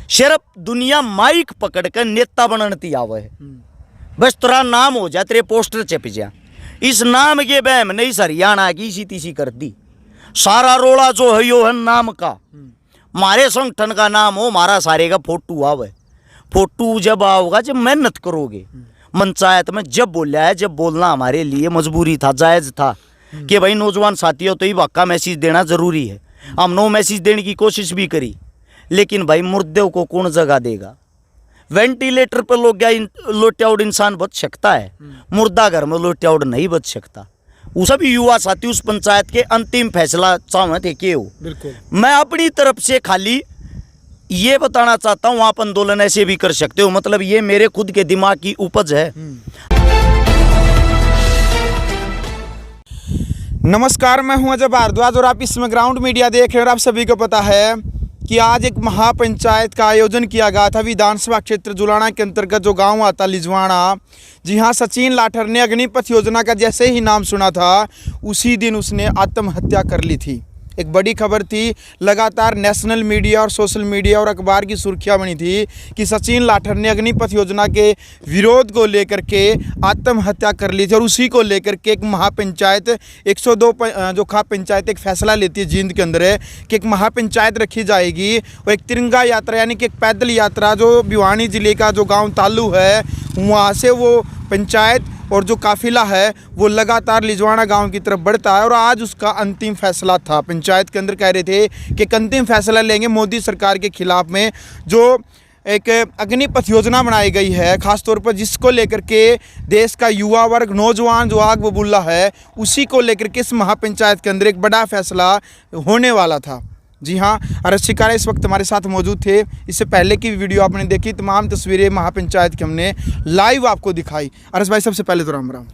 सिर्फ दुनिया माइक पकड़ कर नेता बनती आवे है। बस तेरा नाम हो जा, तेरे पोस्टर छप जा, इस नाम के बहम नहीं हरियाणा की इसी तीसी कर दी। सारा रोला जो है यो है नाम का। मारे संगठन का नाम हो, मारा सारे का फोटो आवे। फोटो जब आओगा जब मेहनत करोगे। पंचायत में जब बोला है, जब बोलना हमारे लिए मजबूरी था, जायज था कि भाई नौजवान साथियों तो ही वाका मैसेज देना जरूरी है। हम नो मैसेज देने की कोशिश भी करी, लेकिन भाई मुर्दे को कौन जगह देगा। वेंटिलेटर पर लोटियाउड इंसान बच सकता है, मुर्दा घर में लोटियाउड नहीं बच सकता। वो सभी युवा साथी उस पंचायत के अंतिम फैसला चाहे थे कि हो। बिल्कुल मैं अपनी तरफ से खाली ये बताना चाहता हूँ, आप आंदोलन ऐसे भी कर सकते हो, मतलब ये मेरे खुद के दिमाग की उपज है। नमस्कार, मैं हूं अजय भारद्वाज और आप इसमें ग्राउंड मीडिया देख रहे हैं। और आप सभी को पता है कि आज एक महापंचायत का आयोजन किया गया था विधानसभा क्षेत्र जुलाना के अंतर्गत जो गांव आता लिजवाड़ा। जी हां, सचिन लाठर ने अग्निपथ योजना का जैसे ही नाम सुना था उसी दिन उसने आत्महत्या कर ली थी। एक बड़ी खबर थी, लगातार नेशनल मीडिया और सोशल मीडिया और अखबार की सुर्खियां बनी थी कि सचिन लाठर ने अग्निपथ योजना के विरोध को लेकर के आत्महत्या कर ली थी। और उसी को लेकर के एक महापंचायत 102 जो खाप पंचायत एक फैसला लेती है जींद के अंदर है कि एक महापंचायत रखी जाएगी और एक तिरंगा यात्रा यानी कि एक पैदल यात्रा जो भिवानी जिले का जो गाँव तालू है वहाँ से वो पंचायत और जो काफिला है वो लगातार लिजवाड़ा गांव की तरफ बढ़ता है। और आज उसका अंतिम फैसला था। पंचायत के अंदर कह रहे थे कि एक अंतिम फैसला लेंगे मोदी सरकार के खिलाफ में जो एक अग्निपथ योजना बनाई गई है, खासतौर पर जिसको लेकर के देश का युवा वर्ग नौजवान जो आग बबूला है उसी को लेकर के इस महापंचायत के अंदर एक बड़ा फैसला होने वाला था। जी हाँ, अरस शिकारा इस वक्त हमारे साथ मौजूद थे। इससे पहले की वीडियो आपने देखी, तमाम तस्वीरें महापंचायत की हमने लाइव आपको दिखाई। अरस भाई, सबसे पहले तो राम राम।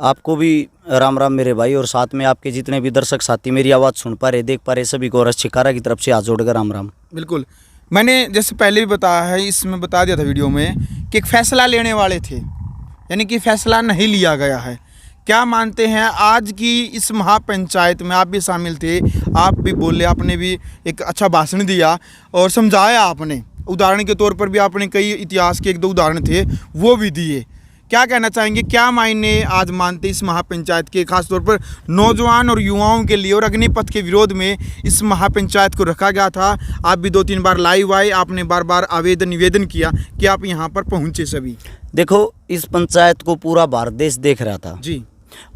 आपको भी राम राम मेरे भाई, और साथ में आपके जितने भी दर्शक साथी मेरी आवाज़ सुन पा रहे, देख पा रहे, सभी को अरस शिकारा की तरफ से हाथ जोड़कर राम राम। बिल्कुल, मैंने जैसे पहले भी बताया है, इसमें बता दिया था वीडियो में कि एक फ़ैसला लेने वाले थे, यानी कि फ़ैसला नहीं लिया गया है। क्या मानते हैं आज की इस महापंचायत में? आप भी शामिल थे, आप भी बोले, आपने भी एक अच्छा भाषण दिया और समझाया आपने। उदाहरण के तौर पर भी आपने कई इतिहास के 1-2 उदाहरण थे वो भी दिए। क्या कहना चाहेंगे, क्या मायने आज मानते इस महापंचायत के, खासतौर पर नौजवान और युवाओं के लिए? और अग्निपथ के विरोध में इस महापंचायत को रखा गया था। आप भी 2-3 बार लाइव आए, आपने बार बार आवेदन निवेदन किया कि आप यहाँ पर पहुँचे। सभी देखो, इस पंचायत को पूरा भारत देश देख रहा था जी,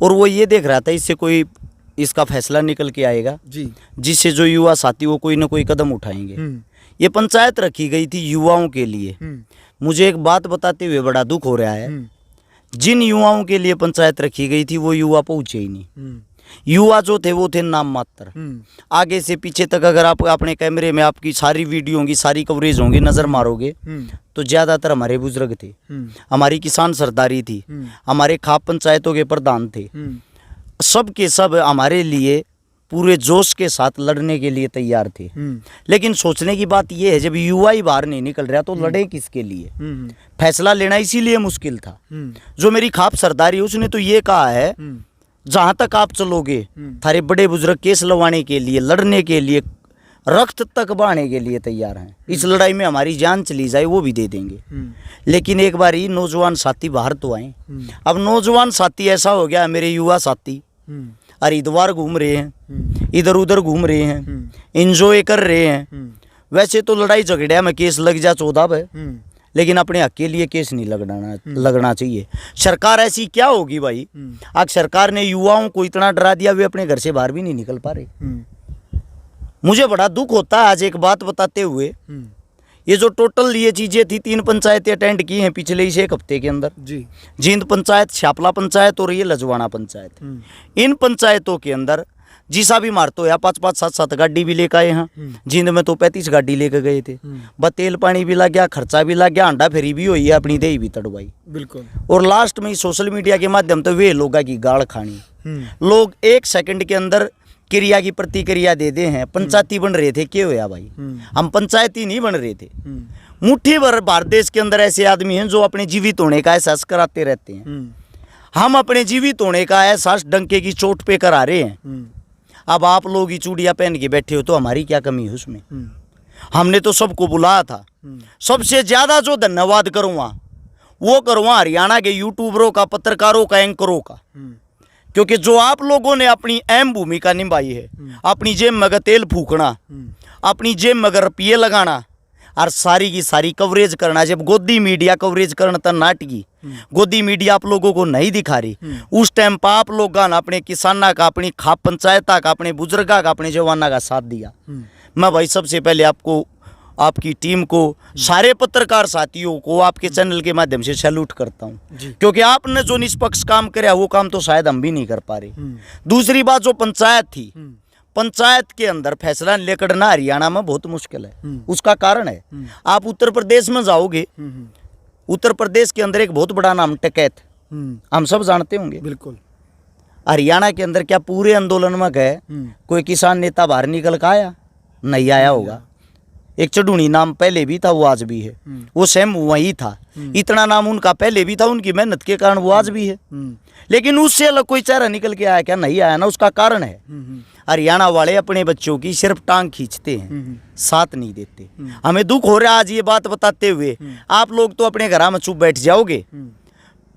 और वो ये देख रहा था इससे कोई इसका फैसला निकल के आएगा जी, जिससे जो युवा साथी वो कोई ना कोई कदम उठाएंगे। ये पंचायत रखी गई थी युवाओं के लिए। मुझे एक बात बताते हुए बड़ा दुख हो रहा है, जिन युवाओं के लिए पंचायत रखी गई थी वो युवा पहुंचे ही नहीं। युवा जो थे वो थे नाम मात्र। आगे से पीछे तक अगर आप अपने कैमरे में आपकी सारी वीडियो होंगी, सारी कवरेज होंगी, नजर मारोगे तो ज्यादातर हमारे बुजुर्ग थे, हमारी किसान सरदारी थी, हमारे खाप पंचायतों के प्रधान थे। सब के सब हमारे लिए पूरे जोश के साथ लड़ने के लिए तैयार थे। लेकिन सोचने की बात यह है, जब युवा ही बाहर नहीं निकल रहा तो लड़े किसके लिए? फैसला लेना इसीलिए मुश्किल था। जो मेरी खाप सरदारी उसने तो ये कहा है, जहां तक आप चलोगे थारे बड़े बुजुर्ग केस लवाने के लिए, लड़ने के लिए, रक्त तक बहाने के लिए तैयार हैं। इस लड़ाई में हमारी जान चली जाए वो भी दे देंगे। लेकिन एक बार ही नौजवान साथी बाहर तो आए। अब नौजवान साथी ऐसा हो गया, मेरे युवा साथी हरिद्वार घूम रहे हैं, इधर उधर घूम रहे हैं, एंजॉय कर रहे हैं। वैसे तो लड़ाई झगड़े में केस लग जा 14 पे, लेकिन अपने हक के लिए केस नहीं लगना चाहिए। सरकार ऐसी क्या होगी भाई, आज सरकार ने युवाओं को इतना डरा दिया वे अपने घर से बाहर भी नहीं निकल पा रहे। मुझे बड़ा दुख होता है आज एक बात बताते हुए, ये जो टोटल ये चीजें थी, 3 पंचायतें अटेंड की हैं पिछले इस 1 हफ्ते के अंदर जी, जींद पंचायत, शापला पंचायत और ये लजवाड़ा पंचायत। इन पंचायतों के अंदर जिसा भी मारतो है 5-5, 7-7 गाड़ी भी लेकर आए हैं। जींद में तो 35 गाड़ी लेकर गए थे। बस तेल पानी भी लग गया, खर्चा भी लग गया, अंडा फेरी भी हुई है, अपनी दही भी तड़वाई। बिल्कुल। और लास्ट में सोशल मीडिया के माध्यम से वे लोगों की गाड़ खानी। लोग 1 सेकंड के अंदर क्रिया की प्रतिक्रिया दे दे हैं। पंचायती बन रहे थे, क्या होया भाई? हम पंचायती नहीं बन रहे थे। मुट्ठी भर भारत देश के अंदर ऐसे आदमी हैं जो अपने जीवित होने का एहसास कराते रहते हैं। हम अपने जीवित होने का एहसास डंके की चोट पे करा रहे हैं। अब आप लोग ही चूड़ियाँ पहन के बैठे हो तो हमारी क्या कमी है उसमें? हमने तो सबको बुलाया था। सबसे ज्यादा जो धन्यवाद करूँगा वो करूँगा हरियाणा के यूट्यूबरों का, पत्रकारों का, एंकरों का, क्योंकि जो आप लोगों ने अपनी अहम भूमिका निभाई है, अपनी जेब में अगर तेल फूकना, अपनी जेब में अगर रुपये लगाना और सारी की सारी कवरेज करना। जब गोदी मीडिया कवरेज करना था नाटकी, गोदी मीडिया आप लोगों को नहीं दिखा रही, उस टाइम पर आप लोग अपने किसाना का, अपनी खाप पंचायता का, अपने बुजुर्गा का, अपने जवाना का साथ दिया। मैं भाई सबसे पहले आपको, आपकी टीम को, सारे पत्रकार साथियों को आपके चैनल के माध्यम से सैल्यूट करता हूँ, क्योंकि आपने जो निष्पक्ष काम किया वो काम तो शायद हम भी नहीं कर पा रहे। दूसरी बात, जो पंचायत थी, पंचायत के अंदर फैसला लेकर हरियाणा में बहुत मुश्किल है। उसका कारण है, आप उत्तर प्रदेश में जाओगे, उत्तर प्रदेश के अंदर एक बहुत बड़ा नाम टिकैत, हम सब जानते होंगे। बिल्कुल। हरियाणा के अंदर क्या पूरे आंदोलन में गए कोई किसान नेता बाहर निकल कर आया? नहीं आया होगा। एक चढ़ूनी नाम पहले भी था, वो आज भी है, वो सेम वही था। इतना नाम उनका पहले भी था, उनकी मेहनत के कारण वो आज भी है। लेकिन उससे अलग कोई चेहरा निकल के आया क्या? नहीं आया ना। उसका कारण है हरियाणा वाले अपने बच्चों की सिर्फ टांग खींचते हैं, साथ नहीं देते। हमें दुख हो रहा है आज ये बात बताते हुए। आप लोग तो अपने घर में चुप बैठ जाओगे।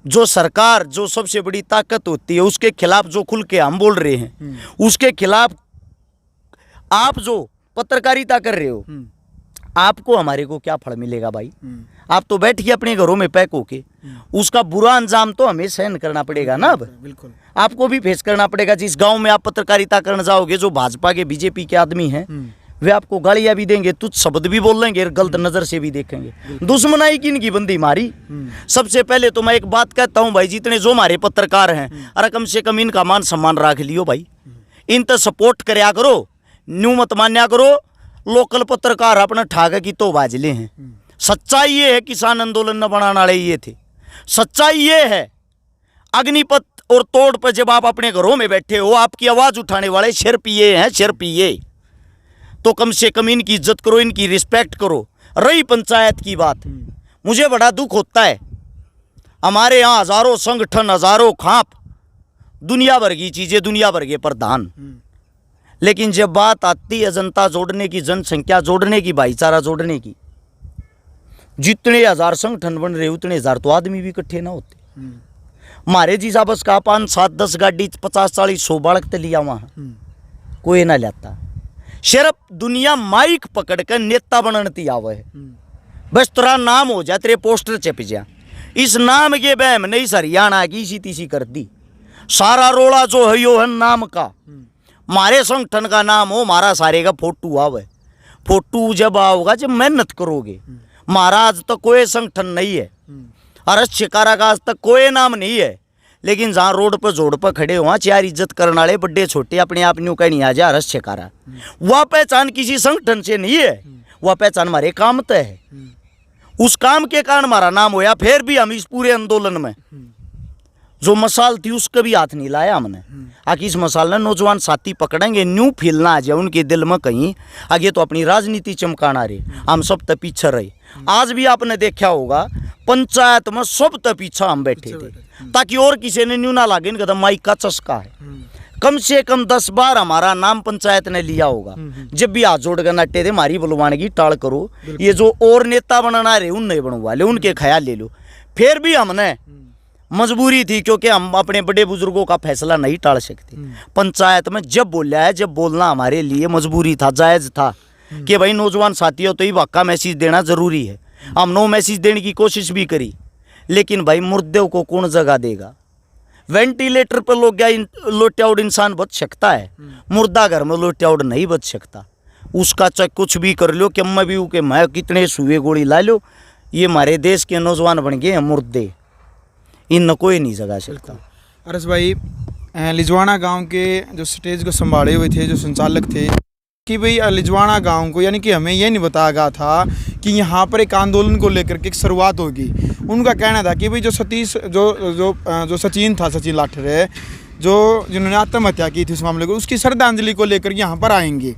जो सरकार, जो सबसे बड़ी ताकत होती है, उसके खिलाफ जो खुल के हम बोल रहे हैं, उसके खिलाफ आप जो पत्रकारिता कर रहे हो, आपको हमारे को क्या फल मिलेगा भाई? आप तो बैठिए अपने घरों में पैक होके, उसका बुरा अंजाम तो हमें सहन करना पड़ेगा ना। अब बिल्कुल आपको भी फेस करना पड़ेगा। जिस गांव में आप पत्रकारिता करने जाओगे, जो भाजपा के, बीजेपी के आदमी हैं, वे आपको गालियां भी देंगे, तुच्छ शब्द भी बोलेंगे, गलत नजर से भी देखेंगे। दुश्मनाई की इनकी बंदी मारी। सबसे पहले तो मैं एक बात कहता हूं भाई, जितने जो हमारे पत्रकार हैं, अरे कम से कम इनका मान सम्मान रख लियो भाई। इन तो सपोर्ट करया करो, न्यू मत मान्या करो। लोकल पत्रकार अपने ठाके की तो बाजले हैं। सच्चाई ये है, किसान आंदोलन न बनाने वाले ये थे। सच्चाई ये है, अग्निपथ और तोड़ पर जब आप अपने घरों में बैठे हो, आपकी आवाज उठाने वाले सिर पिए हैं, सिर पिए। तो कम से कम इनकी इज्जत करो, इनकी रिस्पेक्ट करो। रही पंचायत की बात, मुझे बड़ा दुख होता है, हमारे यहाँ हजारों संगठन, हजारों खाप, दुनिया भर की चीजें, दुनिया भर के प्रधान, लेकिन जब बात आती है जनता जोड़ने की, जनसंख्या जोड़ने की, भाईचारा जोड़ने की, जितने हजार संगठन बन रहे उतने हजार तो आदमी भी इकट्ठे ना होते। हमारे जिसा बस का 5, 7, 10 गाड़ी, 50, 40, 100 बालक तो लिया वहाँ कोई ना लेता। सिर्फ दुनिया माइक पकड़ कर नेता बनती आवे है। बस तेरा नाम हो जाए, तेरे पोस्टर चिप जा, इस नाम के बहम नहीं हरियाणा की इसी तीसी कर दी। सारा रोड़ा जो है यो है नाम का। मारे संगठन का नाम हो, मारा सारे का फोटो आवे। फोटो जब आओगा जब मेहनत करोगे। महाराज तो कोई संगठन नहीं है, अरस शिकारा का आज तक कोई नाम नहीं है, लेकिन जहाँ रोड पर जोड़ पर खड़े हो, चार इज्जत करने वाले बड़े छोटे अपने आप न्यू कहीं आ जा, अरस शिकारा, वह पहचान किसी संगठन से नहीं है, वह पहचान हमारे काम तो है। उस काम के कारण हमारा नाम होया। फिर भी हम इस पूरे आंदोलन में जो मसाल थी उसका भी हाथ नहीं लाया हमने। आखिर इस मसाल ने नौजवान साथी पकड़ेंगे, न्यू फील ना आ जाए उनके दिल में कहीं, आगे तो अपनी राजनीति चमकाना रहे, हम सब तक पीछे रहे। आज भी आपने देखा होगा पंचायत में सब तक पीछा हम बैठे थे, ताकि और किसी ने न्यू ना लागे इनका माइक का चस्का है। कम से कम 10 बार हमारा नाम पंचायत ने लिया होगा। जब भी हाथ जोड़ कर नट्टे थे, मारी बुलवाने की टाल करो, ये जो और नेता बनाना रहे उन नहीं बनवा ले, उनके ख्याल ले लो। फिर भी हमने मजबूरी थी, क्योंकि हम अपने बड़े बुजुर्गों का फैसला नहीं टाल सकते। पंचायत में जब बोला है, जब बोलना हमारे लिए मजबूरी था, जायज था कि भाई नौजवान साथियों तो ही वाक़ा मैसेज देना जरूरी है। हम नो मैसेज देने की कोशिश भी करी, लेकिन भाई मुर्दे को कौन जगह देगा? वेंटिलेटर पर लोग लोटियाउड इंसान बच सकता है, मुर्दा घर में लोटियाउड नहीं बच सकता। उसका चाहे कुछ भी कर लो, कि मैं भी के मैं कितने सुए गोली ला लो, ये हमारे देश के नौजवान बन गए हैं मुर्दे, इन कोई नहीं जगा सकता। अरस भाई, लिजवाना गांव के जो स्टेज को संभाले हुए थे, जो संचालक थे, कि भाई लिजवाना गांव को, यानी कि हमें ये नहीं बताया गया था कि यहाँ पर एक आंदोलन को लेकर के एक शुरुआत होगी। उनका कहना था कि भाई जो सतीश जो सचिन था, सचिन लाठरे, जो जिन्होंने आत्महत्या की थी उस मामले को, उसकी श्रद्धांजलि को लेकर यहाँ पर आएंगे।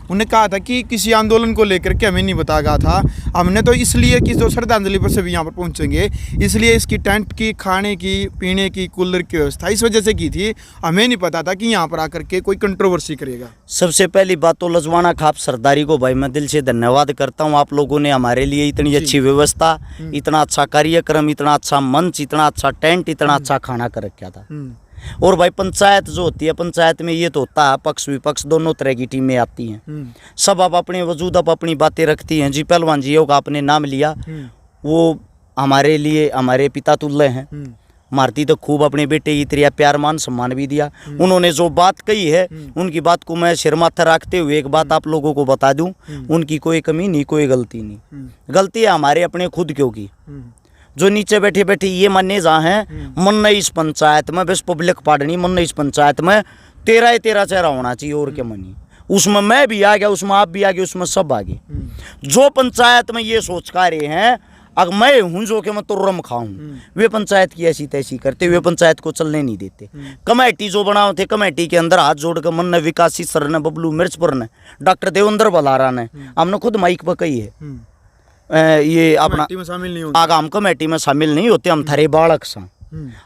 उन्होंने कहा था कि किसी आंदोलन को लेकर के हमें नहीं बताया गया था। हमने तो इसलिए कि जो श्रद्धांजलि पर सभी यहाँ पर पहुँचेंगे इसलिए इसकी टेंट की, खाने की, पीने की, कूलर की व्यवस्था इस वजह से की थी। हमें नहीं पता था कि यहाँ पर आकर के कोई कंट्रोवर्सी करेगा। सबसे पहली बात तो लजवाना खाप सरदारी को भाई मैं दिल से धन्यवाद करता हूँ। आप लोगों ने हमारे लिए इतनी अच्छी व्यवस्था, इतना अच्छा कार्यक्रम, इतना अच्छा मंच, इतना अच्छा टेंट, इतना अच्छा खाना कर रखा था। और भाई पंचायत जो होती है, पंचायत में ये तो होता है पक्ष विपक्ष दोनों तरह की टीमें आती हैं। सब आप अपने वजूद आप अपनी बातें रखती हैं। जी पहलवान जी का आपने नाम लिया, वो हमारे लिए हमारे पिता तुल्य हैं। मारती तो खूब अपने बेटे की तरह प्यार मान सम्मान भी दिया। उन्होंने जो बात कही है उनकी बात को मैं सिर माथा रखते हुए एक बात आप लोगों को बता दूं, उनकी कोई कमी नहीं, कोई गलती नहीं। गलती है हमारे अपने खुद क्यों की। जो नीचे बैठे बैठे ये माने जहाँ हैं मन नहीं इस पंचायत में बस पब्लिक पाड़नी, मन नहीं इस पंचायत में 13 चेहरा होना चाहिए और क्या मनी। उसमें मैं भी आ गया, उसमें आप भी आ गए, उसमें सब आ गए। जो पंचायत में ये सोच का रहे हैं अगर मैं हूँ जो कि मैं तुर्रम खाऊं, वे पंचायत की ऐसी तैसी करते हुए पंचायत को चलने नहीं देते। कमेटी जो बनाओ थे, कमेटी के अंदर हाथ जोड़ कर मन ने विकासी सर ने, बबलू मिर्चपुर ने, डॉक्टर देवेंद्र बलारा ने, हमने खुद माइक पर कही है ये अपना आगाम कमेटी में शामिल नहीं होते। हम थारे बालक सा,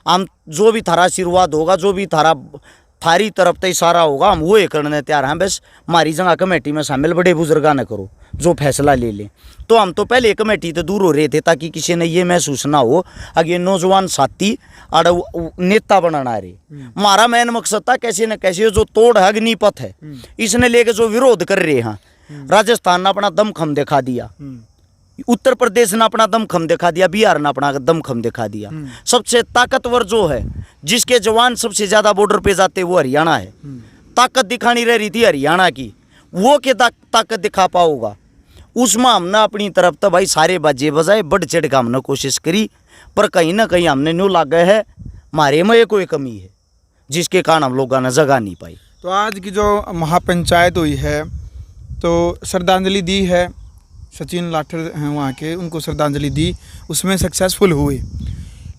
हम जो भी थारा आशीर्वाद होगा, जो भी थारी तरफ से इशारा होगा हम वो करने तैयार हैं। बस हमारी जगह कमेटी में शामिल बड़े बुजुर्गा न करो जो फैसला ले ले। तो हम तो पहले कमेटी तो दूर हो रहे थे ताकि किसी ने ये महसूस ना हो अगे नौजवान साथी और नेता बनाना रहे। हमारा मेन मकसद था कैसे न कैसे जो तोड़ है अग्निपथ है इसने लेके जो विरोध कर रहे हैं। राजस्थान ने अपना दमखम दिखा दिया, उत्तर प्रदेश ने अपना दमखम दिखा दिया, बिहार ने अपना दमखम दिखा दिया। सबसे ताकतवर जो है जिसके जवान सबसे ज्यादा बॉर्डर पे जाते वो हरियाणा है। ताकत दिखानी रह रही थी हरियाणा की, वो के ताकत दिखा पाओगा। उसमें हमने अपनी तरफ तो भाई सारे बाजे बजाए, बढ़ चढ़ का हमने कोशिश करी, पर कहीं ना कहीं हमने न्यू लागे है हमारे में कोई कमी है जिसके कारण हम लोग ने जगह नहीं पाई। तो आज की जो महापंचायत हुई है तो श्रद्धांजलि दी है, सचिन लाठर हैं वहाँ के, उनको श्रद्धांजलि दी, उसमें सक्सेसफुल हुए।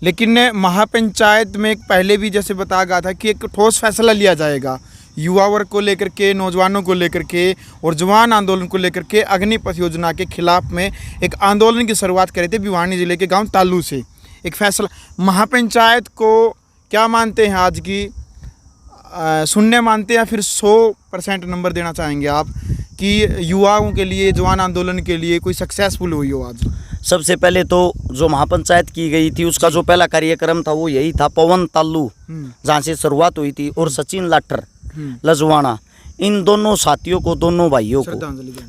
लेकिन महापंचायत में पहले भी जैसे बताया गया था कि एक ठोस फैसला लिया जाएगा युवा वर्ग को लेकर के, नौजवानों को लेकर के और जवान आंदोलन को लेकर के। अग्निपथ योजना के खिलाफ में एक आंदोलन की शुरुआत करे थे भिवानी जिले के गांव तालू से। एक फैसला महापंचायत को क्या मानते हैं आज की, शून्य मानते हैं या फिर 100% नंबर देना चाहेंगे आप कि युवाओं के लिए, जवान आंदोलन के लिए कोई सक्सेसफुल हुई हो आज? सबसे पहले तो जो महापंचायत की गई थी उसका जो पहला कार्यक्रम था वो यही था, पवन तालू जहाँ से शुरुआत हुई थी और सचिन लाठर लजवाना, इन दोनों साथियों को, दोनों भाइयों को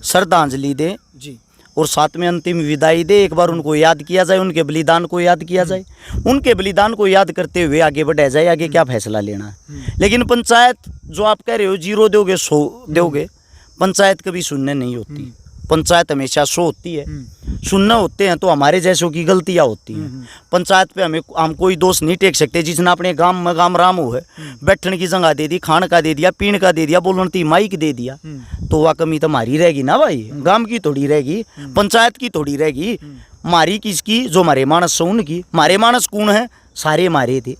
श्रद्धांजलि दे जी और साथ में अंतिम विदाई दे। एक बार उनको याद किया जाए, उनके बलिदान को याद किया जाए, उनके बलिदान को याद करते हुए आगे बढ़ाया जाए आगे क्या फैसला लेना है। लेकिन पंचायत जो आप कह रहे हो 0 दोगे 100 दोगे, पंचायत कभी शून्य नहीं होती। पंचायत हमेशा 100 होती है। शून्य होते हैं तो हमारे जैसों की गलतियां होती हैं। पंचायत पे हम कोई दोष नहीं टेक सकते। जिसने अपने गांव में गांव राम हो है, बैठने की जगह दे दी, खान का दे दिया, पीण का दे दिया, बोलने माइक दे दिया, तो वह कमी तो हमारी रहेगी ना भाई, गांव की थोड़ी रहेगी, पंचायत की थोड़ी रहेगी। हमारी किसकी, जो हमारे मानस से उनकी। हमारे मानस कौन है, सारे मारे थे।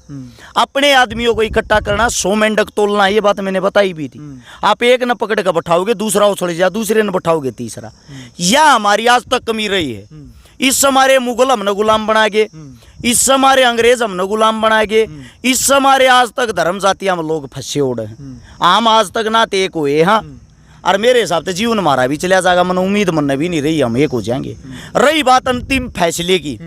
अपने आदमियों को इकट्ठा करना, 100 मेंढक तोलना, ये बात मैंने बताई भी थी। आप एक न पकड़ कर बैठाओगे, दूसरा उछल जा, दूसरे न बैठाओगे तीसरा। यह हमारी आज तक कमी रही है। इस हमारे मुगल हमने गुलाम बना गए, इस हमारे अंग्रेज हमने गुलाम बना गए, इस हमारे आज तक धर्म जाति हम लोग फंसे उड़े हैं। हम आज तक ना तो एक हुए। हाँ, और मेरे हिसाब से जीवन हमारा भी चला जाएगा। मन उम्मीद मन भी नहीं रही हम एक हो जाएंगे। रही बात अंतिम फैसले की,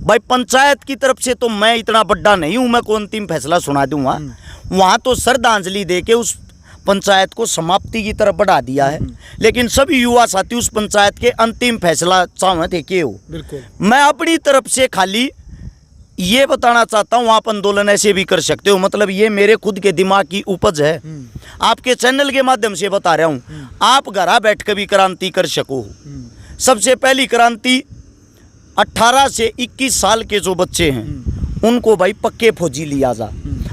भाई पंचायत की तरफ से तो मैं इतना बड़ा नहीं हूं मैं को अंतिम फैसला सुना दूंगा। वहां तो श्रद्धांजलि देके उस पंचायत को समाप्ति की तरफ बढ़ा दिया है। लेकिन सभी युवा साथी उस पंचायत के अंतिम फैसला चाहे थे के हो। मैं अपनी तरफ से खाली ये बताना चाहता हूँ, आप आंदोलन ऐसे भी कर सकते हो। मतलब ये मेरे खुद के दिमाग की उपज है, आपके चैनल के माध्यम से बता रहा हूँ। आप घर बैठ कर भी क्रांति कर सको। सबसे पहली क्रांति 18 से 21 साल के जो बच्चे हैं उनको भाई पक्के फौजी लिया जा।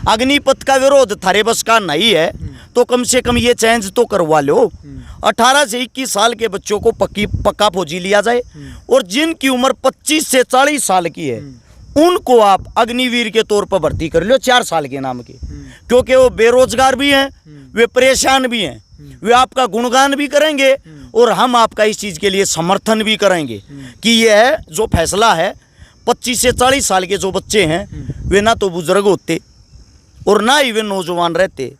अग्निपथ का विरोध थारे बस का नहीं है तो कम से कम ये चेंज तो करवा लो। 18 से 21 साल के बच्चों को पक्का फौजी लिया जाए और जिनकी उम्र 25 से 40 साल की है उनको आप अग्निवीर के तौर पर भर्ती कर लो 4 साल के नाम के, क्योंकि वो बेरोजगार भी हैं, वे परेशान भी हैं। वे आपका गुणगान भी करेंगे और हम आपका इस चीज़ के लिए समर्थन भी करेंगे कि यह जो फैसला है 25 से 40 साल के जो बच्चे हैं वे ना तो बुजुर्ग होते और ना ही वे नौजवान रहते,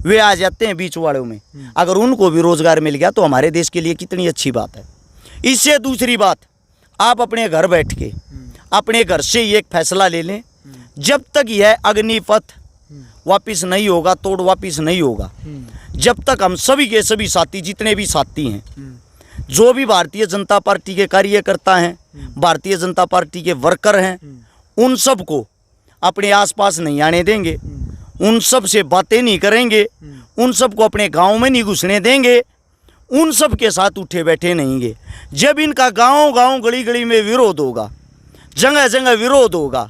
वे आ जाते हैं बीच वालों में। अगर उनको भी रोजगार मिल गया तो हमारे देश के लिए कितनी अच्छी बात है। इससे दूसरी बात, आप अपने घर बैठ के अपने घर से ही एक फैसला ले लें, जब तक यह अग्निपथ वापिस नहीं होगा, तोड़ वापिस नहीं होगा, जब तक हम सभी के सभी साथी, जितने भी साथी हैं, जो भी भारतीय जनता पार्टी के कार्यकर्ता हैं, भारतीय जनता पार्टी के वर्कर हैं, उन सब को अपने आसपास नहीं आने देंगे, उन सब से बातें नहीं करेंगे, उन सब को अपने गांव में नहीं घुसने देंगे, उन सब के साथ उठे बैठे नहींगे। जब इनका गांव गांव गली गली में विरोध होगा, जगह जगह विरोध होगा,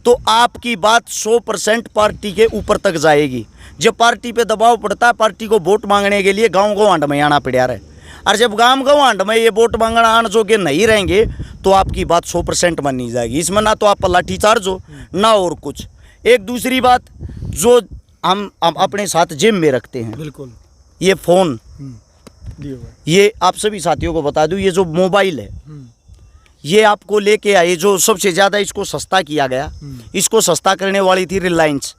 तो आपकी बात 100% पार्टी के ऊपर तक जाएगी। जब पार्टी पे दबाव पड़ता है, पार्टी को वोट मांगने के लिए गांव गांव में आना पड़ा रहे, और जब गांव गांव में ये वोट मांगना आने जो के नहीं रहेंगे तो आपकी बात 100% मानी जाएगी। इसमें ना तो आप लाठीचार्ज हो ना और कुछ। एक दूसरी बात जो हम अपने साथ जेब में रखते हैं, बिल्कुल, ये फ़ोन, ये आप सभी साथियों को बता दूं, ये जो मोबाइल है ये आपको लेके आए, जो सबसे ज़्यादा इसको सस्ता किया गया, इसको सस्ता करने वाली थी रिलायंस।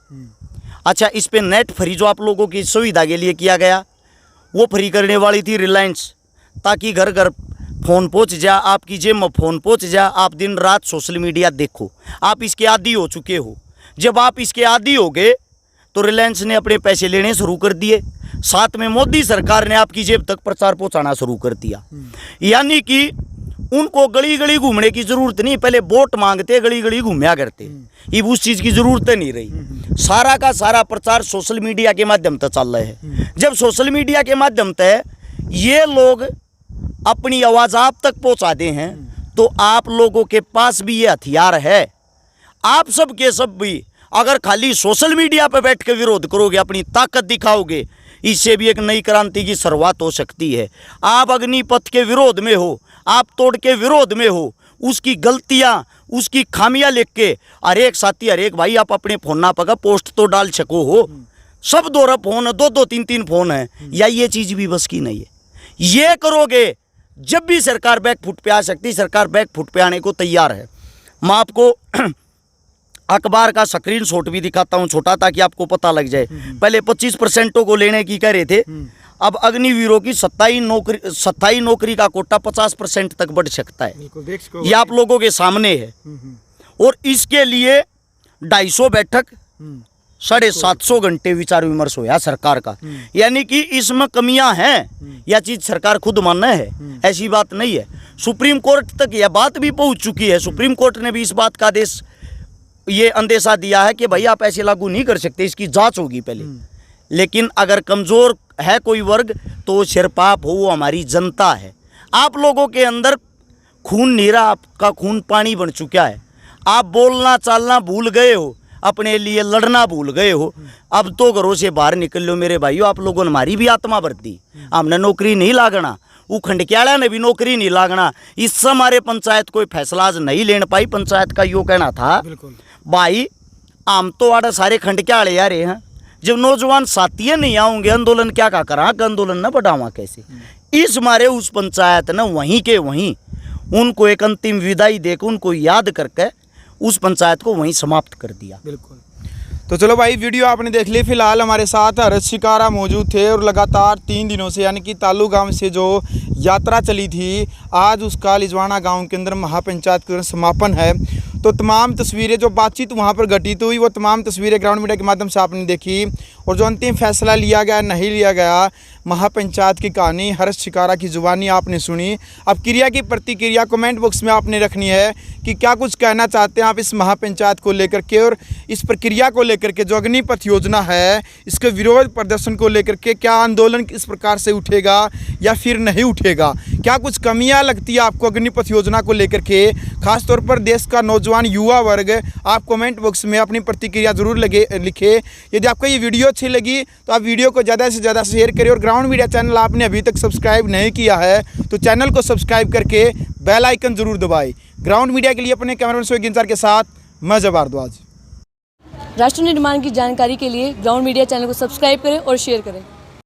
अच्छा, इस पे नेट फ्री जो आप लोगों की सुविधा के लिए किया गया, वो फ्री करने वाली थी रिलायंस, ताकि घर घर फ़ोन पहुंच जा, आपकी जेब में फ़ोन पहुंच जा, आप दिन रात सोशल मीडिया देखो। आप इसके आदी हो चुके हो। जब आप इसके आदी हो गए तो रिलायंस ने अपने पैसे लेने शुरू कर दिए, साथ में मोदी सरकार ने आपकी जेब तक प्रचार पहुंचाना शुरू कर दिया। यानी कि उनको गली गली घूमने की ज़रूरत नहीं, पहले वोट मांगते गली गली घूमया करते, अब उस चीज़ की ज़रूरत नहीं रही। सारा का सारा प्रचार सोशल मीडिया के माध्यम से चल रहा है। जब सोशल मीडिया के माध्यम से ये लोग अपनी आवाज़ आप तक पहुंचाते हैं तो आप लोगों के पास भी ये हथियार है। आप सब के सब भी अगर खाली सोशल मीडिया पर बैठ के विरोध करोगे, अपनी ताकत दिखाओगे, इससे भी एक नई क्रांति की शुरुआत हो सकती है। आप अग्निपथ के विरोध में हो, आप तोड़ के विरोध में हो, उसकी गलतियां, उसकी खामियां लिख के हर एक साथी, हर एक भाई, आप अपने फोन ना पका पोस्ट तो डाल सको हो। सब 2 फोन है, 2 3 फोन है, या ये चीज़ भी बस की नहीं है। ये करोगे जब भी सरकार बैक फुट पे आ सकती है। सरकार बैक फुट पे आने को तैयार है। मैं आपको अखबार का स्क्रीनशॉट भी दिखाता हूं छोटा, ताकि आपको पता लग जाए। पहले 25% को लेने की कह रहे थे, अब अग्निवीरों की 27 नौकरी का कोटा 50% तक बढ़ सकता है। ये आप लोगों के सामने है। और इसके लिए 250 बैठक, 750 घंटे विचार विमर्श होया सरकार का। यानी कि इसमें कमियां हैं, यह चीज सरकार खुद मानना है, ऐसी बात नहीं है। सुप्रीम कोर्ट तक यह बात भी पहुंच चुकी है। सुप्रीम कोर्ट ने भी इस बात का ये अंदेशा दिया है कि भाई आप ऐसे लागू नहीं कर सकते, इसकी जांच होगी पहले। लेकिन अगर कमज़ोर है कोई वर्ग तो सिरपाप हो, वो हमारी जनता है। आप लोगों के अंदर खून नीरा, आपका खून पानी बन चुका है। आप बोलना चालना भूल गए हो, अपने लिए लड़ना भूल गए हो। अब तो घरों से बाहर निकल लो मेरे भाइयों। आप लोगों ने हमारी भी आत्मा भर दी, हमने नौकरी नहीं लागना, वो खंडक्याड़ा ने भी नौकरी नहीं लागना। इससे हमारे पंचायत कोई फैसला आज नहीं लेने पाई। पंचायत का यो कहना था भाई आम तो आड़ा सारे खंडक्याड़े आ रहे हैं, जब नौजवान साथी नहीं आऊँगे आंदोलन क्या का करा, आंदोलन न बढ़ावा कैसे। इस मारे उस पंचायत ने वहीं के वहीं उनको एक अंतिम विदाई देकर उनको याद करके उस पंचायत को वहीं समाप्त कर दिया। बिल्कुल। तो चलो भाई, वीडियो आपने देख ली। फिलहाल हमारे साथ हर्ष शिकारा मौजूद थे और लगातार 3 दिनों से, यानी कि तालू गांव से जो यात्रा चली थी, आज उसका लिजवाना गांव के अंदर महापंचायत का समापन है। तो तमाम तस्वीरें, जो बातचीत वहां पर घटित हुई, वो तमाम तस्वीरें ग्राउंड मीडिया के माध्यम से आपने देखी। और जो अंतिम फैसला लिया गया नहीं लिया गया, महापंचायत की कहानी हर्ष शिकारा की जुबानी आपने सुनी। अब क्रिया की प्रतिक्रिया कमेंट बॉक्स में आपने रखनी है कि क्या कुछ कहना चाहते हैं आप इस महापंचायत को लेकर के, और इस प्रक्रिया को लेकर के जो अग्निपथ योजना है, इसके विरोध प्रदर्शन को लेकर के क्या आंदोलन इस प्रकार से उठेगा या फिर नहीं उठेगा। क्या कुछ कमियां लगती है आपको अग्निपथ योजना को लेकर के, खासतौर पर देश का नौजवान युवा वर्ग। आप कमेंट बॉक्स में अपनी प्रतिक्रिया जरूर लिखे। यदि आपको ये वीडियो अच्छी लगी तो आप वीडियो को ज़्यादा से ज़्यादा शेयर करें। और ग्राउंड मीडिया चैनल आपने अभी तक सब्सक्राइब नहीं किया है तो चैनल को सब्सक्राइब करके बेल आइकन जरूर दबाएं। ग्राउंड मीडिया के लिए अपने कैमरामैन सोहेल गिंजार के साथ मैं जब भारद्वाज। राष्ट्र निर्माण की जानकारी के लिए ग्राउंड मीडिया चैनल को सब्सक्राइब करें और शेयर करें।